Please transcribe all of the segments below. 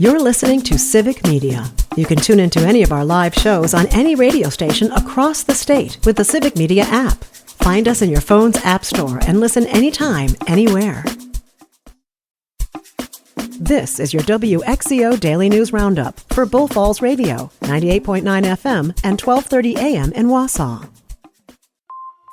You're listening to Civic Media. You can tune into any of our live shows on any radio station across the state with the Civic Media app. Find us in your phone's app store and listen anytime, anywhere. This is your WXCO Daily News Roundup for Bull Falls Radio, 98.9 FM and 1230 AM in Wausau.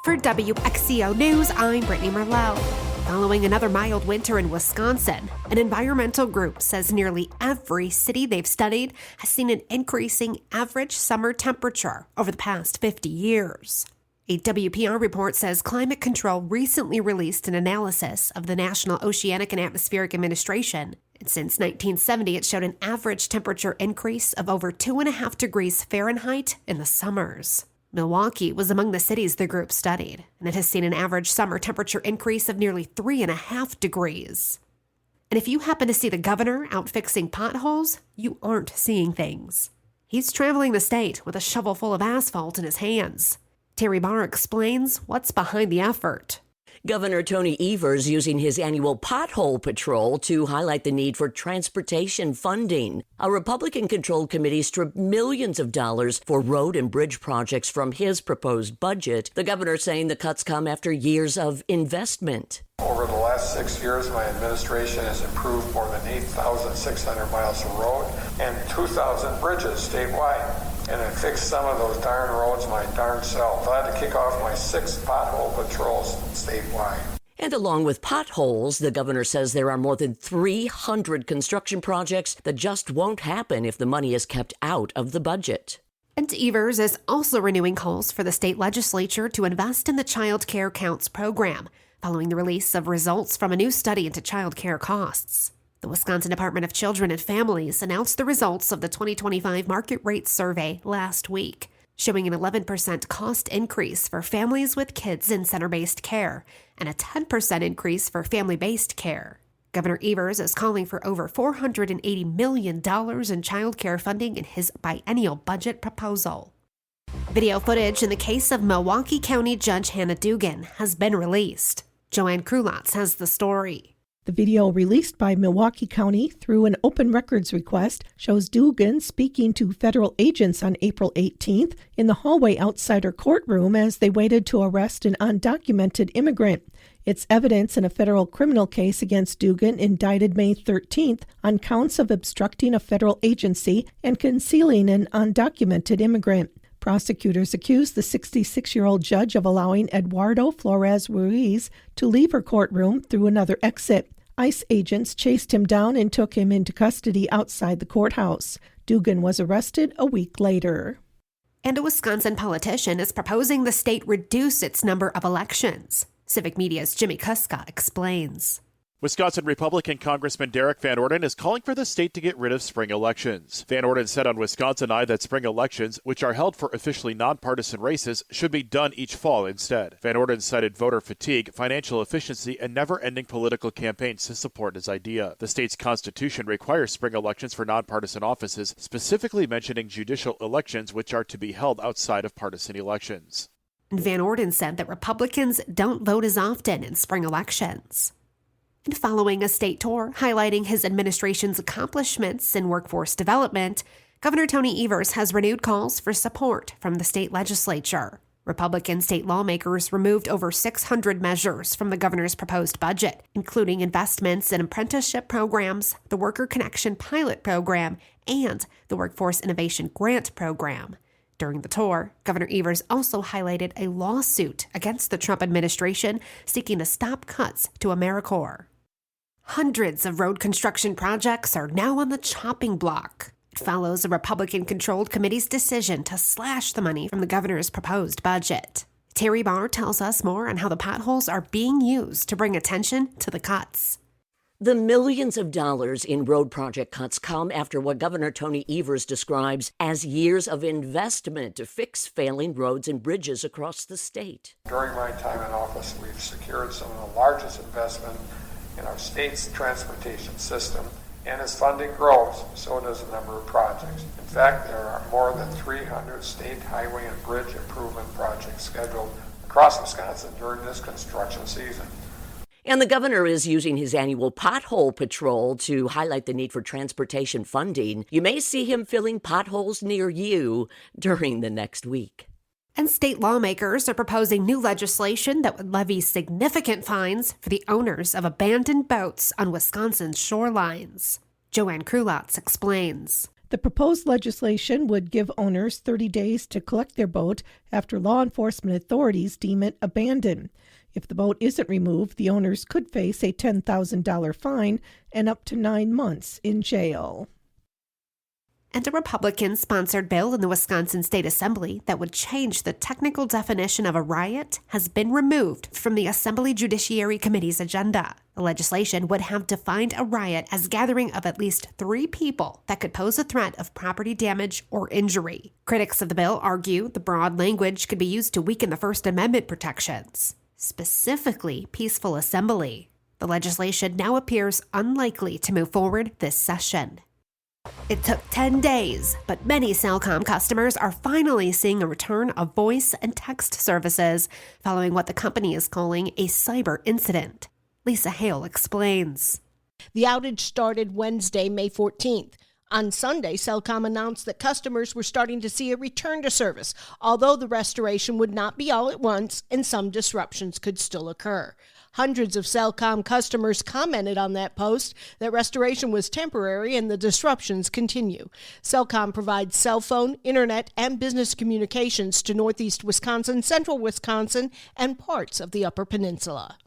For WXCO News, I'm Brittany Merlot. Following another mild winter in Wisconsin, an environmental group says nearly every city they've studied has seen an increasing average summer temperature over the past 50 years. A WPR report says Climate Control recently released an analysis of the National Oceanic and Atmospheric Administration. And since 1970, it showed an average temperature increase of over 2.5 degrees Fahrenheit in the summers. Milwaukee was among the cities the group studied, and it has seen an average summer temperature increase of nearly 3.5 degrees. And if you happen to see the governor out fixing potholes, you aren't seeing things. He's traveling the state with a shovel full of asphalt in his hands. Terry Barr explains what's behind the effort. Governor Tony Evers using his annual pothole patrol to highlight the need for transportation funding. A Republican-controlled committee stripped millions of dollars for road and bridge projects from his proposed budget. The governor saying the cuts come after years of investment. Over the last 6 years, my administration has improved more than 8,600 miles of road and 2,000 bridges statewide. And I fixed some of those darn roads my darn self. I had to kick off my 6th pothole patrols statewide. And along with potholes, the governor says there are more than 300 construction projects that just won't happen if the money is kept out of the budget. And Evers is also renewing calls for the state legislature to invest in the Child Care Counts program, following the release of results from a new study into child care costs. The Wisconsin Department of Children and Families announced the results of the 2025 market rate survey last week, showing an 11% cost increase for families with kids in center-based care and a 10% increase for family-based care. Governor Evers is calling for over $480 million in child care funding in his biennial budget proposal. Video footage in the case of Milwaukee County Judge Hannah Dugan has been released. Joanne Krulotz has the story. The video released by Milwaukee County through an open records request shows Dugan speaking to federal agents on April 18th in the hallway outside her courtroom as they waited to arrest an undocumented immigrant. It's evidence in a federal criminal case against Dugan indicted May 13th on counts of obstructing a federal agency and concealing an undocumented immigrant. Prosecutors accused the 66-year-old judge of allowing Eduardo Flores Ruiz to leave her courtroom through another exit. ICE agents chased him down and took him into custody outside the courthouse. Dugan was arrested a week later. And a Wisconsin politician is proposing the state reduce its number of elections. Civic Media's Jimmy Kuska explains. Wisconsin Republican Congressman Derek Van Orden is calling for the state to get rid of spring elections. Van Orden said on Wisconsin Eye that spring elections, which are held for officially nonpartisan races, should be done each fall instead. Van Orden cited voter fatigue, financial efficiency, and never-ending political campaigns to support his idea. The state's constitution requires spring elections for nonpartisan offices, specifically mentioning judicial elections, which are to be held outside of partisan elections. Van Orden said that Republicans don't vote as often in spring elections. And following a state tour highlighting his administration's accomplishments in workforce development, Governor Tony Evers has renewed calls for support from the state legislature. Republican state lawmakers removed over 600 measures from the governor's proposed budget, including investments in apprenticeship programs, the Worker Connection Pilot Program, and the Workforce Innovation Grant Program. During the tour, Governor Evers also highlighted a lawsuit against the Trump administration seeking to stop cuts to AmeriCorps. Hundreds of road construction projects are now on the chopping block. It follows a Republican-controlled committee's decision to slash the money from the governor's proposed budget. Terry Barr tells us more on how the potholes are being used to bring attention to the cuts. The millions of dollars in road project cuts come after what Governor Tony Evers describes as years of investment to fix failing roads and bridges across the state. During my time in office, we've secured some of the largest investment in our state's transportation system, and as funding grows, so does the number of projects. In fact, there are more than 300 state highway and bridge improvement projects scheduled across Wisconsin during this construction season. And the governor is using his annual pothole patrol to highlight the need for transportation funding. You may see him filling potholes near you during the next week. And state lawmakers are proposing new legislation that would levy significant fines for the owners of abandoned boats on Wisconsin's shorelines. Joanne Krulotz explains. The proposed legislation would give owners 30 days to collect their boat after law enforcement authorities deem it abandoned. If the boat isn't removed, the owners could face a $10,000 fine and up to 9 months in jail. And a Republican-sponsored bill in the Wisconsin State Assembly that would change the technical definition of a riot has been removed from the Assembly Judiciary Committee's agenda. The legislation would have defined a riot as gathering of at least 3 people that could pose a threat of property damage or injury. Critics of the bill argue the broad language could be used to weaken the First Amendment protections, specifically peaceful assembly. The legislation now appears unlikely to move forward this session. It took 10 days, but many Cellcom customers are finally seeing a return of voice and text services following what the company is calling a cyber incident. Lisa Hale explains. The outage started Wednesday, May 14th. On Sunday, Cellcom announced that customers were starting to see a return to service, although the restoration would not be all at once and some disruptions could still occur. Hundreds of Cellcom customers commented on that post that restoration was temporary and the disruptions continue. Cellcom provides cell phone, internet, and business communications to Northeast Wisconsin, Central Wisconsin, and parts of the Upper Peninsula.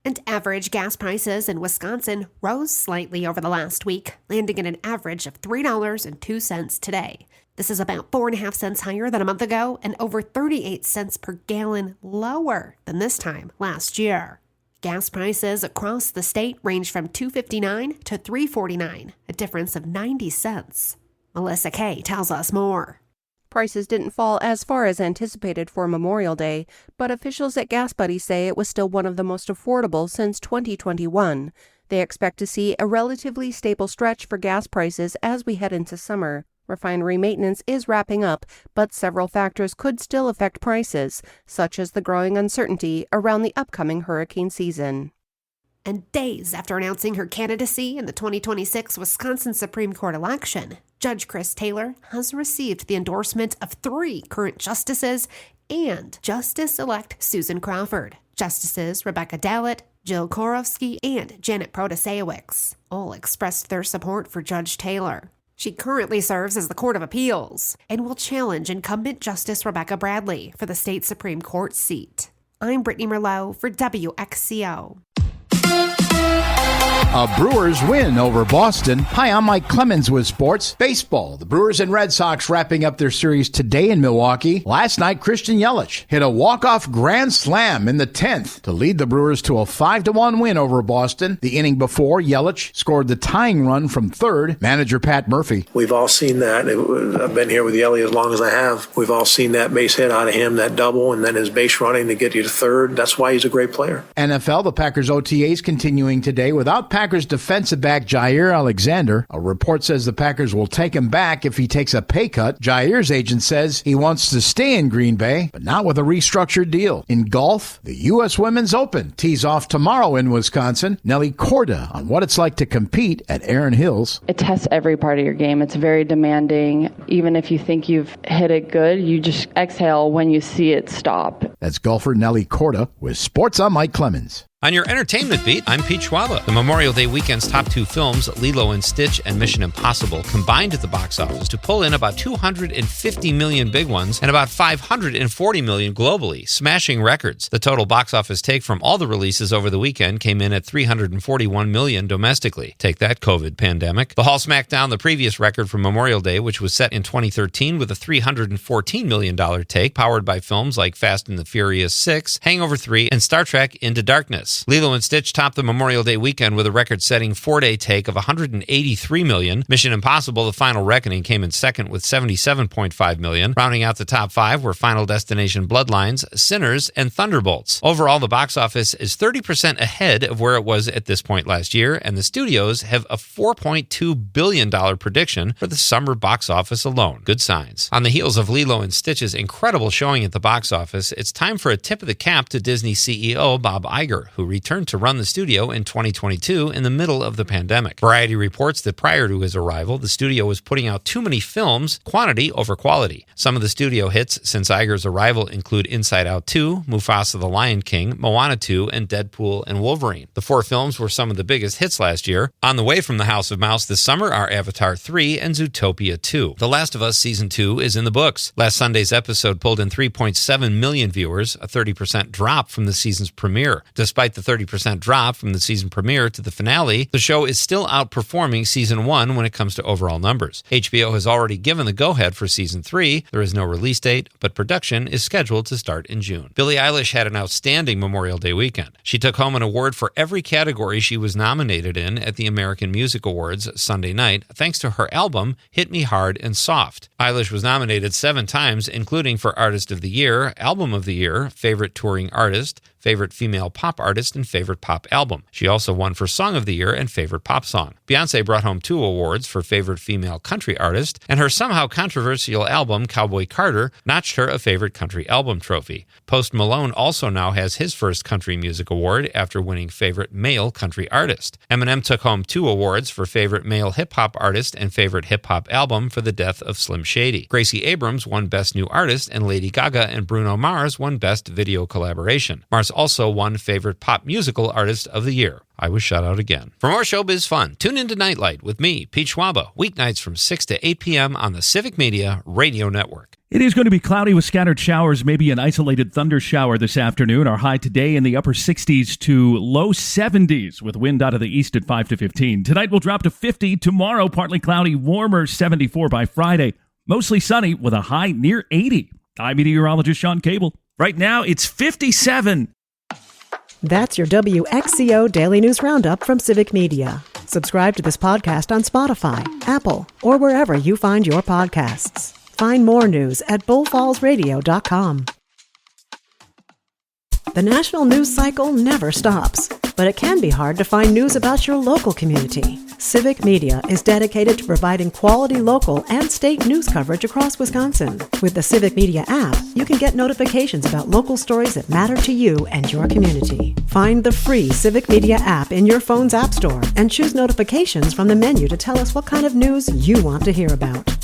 And average gas prices in Wisconsin rose slightly over the last week, landing at an average of $3.02 today. This is about 4.5 cents higher than a month ago and over 38 cents per gallon lower than this time last year. Gas prices across the state range from $2.59 to $3.49, a difference of 90 cents. Melissa Kay tells us more. Prices didn't fall as far as anticipated for Memorial Day, but officials at Gas Buddy say it was still one of the most affordable since 2021. They expect to see a relatively stable stretch for gas prices as we head into summer. Refinery maintenance is wrapping up, but several factors could still affect prices, such as the growing uncertainty around the upcoming hurricane season. And days after announcing her candidacy in the 2026 Wisconsin Supreme Court election, Judge Chris Taylor has received the endorsement of 3 current justices and Justice-elect Susan Crawford. Justices Rebecca Dallett, Jill Korofsky, and Janet Protasewicz all expressed their support for Judge Taylor. She currently serves as the Court of Appeals and will challenge incumbent Justice Rebecca Bradley for the state Supreme Court seat. I'm Brittany Merlot for WXCO. A Brewers win over Boston. Hi, I'm Mike Clemens with sports. Baseball. The Brewers and Red Sox wrapping up their series today in Milwaukee. Last night, Christian Yelich hit a walk-off grand slam in the 10th to lead the Brewers to a 5-1 win over Boston. The inning before, Yelich scored the tying run from third. Manager Pat Murphy. We've all seen that. I've been here with Yelich as long as I have. We've all seen that base hit out of him, that double, and then his base running to get you to third. That's why he's a great player. NFL, the Packers OTAs continuing today without Packers defensive back Jair Alexander. A report says the Packers will take him back if he takes a pay cut. Jair's agent says he wants to stay in Green Bay, but not with a restructured deal. In golf, the U.S. Women's Open tees off tomorrow in Wisconsin. Nelly Korda on what it's like to compete at Erin Hills. It tests every part of your game. It's very demanding. Even if you think you've hit it good, you just exhale when you see it stop. That's golfer Nelly Korda with Sports. I'm Mike Clemens. On your entertainment beat, I'm Pete Schwaba. The Memorial Day weekend's top 2 films, Lilo & Stitch and Mission Impossible, combined at the box office to pull in about 250 million big ones and about 540 million globally, smashing records. The total box office take from all the releases over the weekend came in at 341 million domestically. Take that, COVID pandemic. The Hall smacked down the previous record for Memorial Day, which was set in 2013 with a $314 million take, powered by films like Fast and the Furious 6, Hangover 3, and Star Trek Into Darkness. Lilo & Stitch topped the Memorial Day weekend with a record-setting 4-day take of $183 million. Mission Impossible: The Final Reckoning came in second with $77.5 million. Rounding out the top 5 were Final Destination: Bloodlines, Sinners, and Thunderbolts. Overall, the box office is 30% ahead of where it was at this point last year, and the studios have a $4.2 billion prediction for the summer box office alone. Good signs. On the heels of Lilo & Stitch's incredible showing at the box office, it's time for a tip of the cap to Disney CEO Bob Iger, who returned to run the studio in 2022 in the middle of the pandemic. Variety reports that prior to his arrival, the studio was putting out too many films, quantity over quality. Some of the studio hits since Iger's arrival include Inside Out 2, Mufasa the Lion King, Moana 2, and Deadpool and Wolverine. The 4 films were some of the biggest hits last year. On the way from the House of Mouse this summer are Avatar 3 and Zootopia 2. The Last of Us Season 2 is in the books. Last Sunday's episode pulled in 3.7 million viewers, a 30% drop from the season's premiere. Despite the 30% drop from the season premiere to the finale, the show is still outperforming Season 1 when it comes to overall numbers. HBO has already given the go-ahead for Season 3. There is no release date, but production is scheduled to start in June. Billie Eilish had an outstanding Memorial Day weekend. She took home an award for every category she was nominated in at the American Music Awards Sunday night, thanks to her album, Hit Me Hard and Soft. Eilish was nominated 7 times, including for Artist of the Year, Album of the Year, Favorite Touring Artist, Favorite Female Pop Artist, and Favorite Pop Album. She also won for Song of the Year and Favorite Pop Song. Beyoncé brought home 2 awards for Favorite Female Country Artist, and her somehow controversial album, Cowboy Carter, notched her a Favorite Country Album trophy. Post Malone also now has his first country music award after winning Favorite Male Country Artist. Eminem took home 2 awards for Favorite Male Hip Hop Artist and Favorite Hip Hop Album for the death of Slim Shady. Gracie Abrams won Best New Artist, and Lady Gaga and Bruno Mars won Best Video Collaboration. Mars also won Favorite Pop Musical Artist of the Year. I was shut out again. For more showbiz fun, tune into Nightlight with me, Pete Schwaba, weeknights from 6 to 8 p.m. on the Civic Media Radio Network. It is going to be cloudy with scattered showers, maybe an isolated thunder shower this afternoon. Our high today in the upper 60s to low 70s with wind out of the east at 5 to 15. Tonight will drop to 50. Tomorrow, partly cloudy, warmer, 74 by Friday. Mostly sunny with a high near 80. I'm meteorologist Sean Cable. Right now, it's 57. That's your WXCO Daily News Roundup from Civic Media. Subscribe to this podcast on Spotify, Apple, or wherever you find your podcasts. Find more news at bullfallsradio.com. The national news cycle never stops, but it can be hard to find news about your local community. Civic Media is dedicated to providing quality local and state news coverage across Wisconsin. With the Civic Media app, you can get notifications about local stories that matter to you and your community. Find the free Civic Media app in your phone's app store and choose notifications from the menu to tell us what kind of news you want to hear about.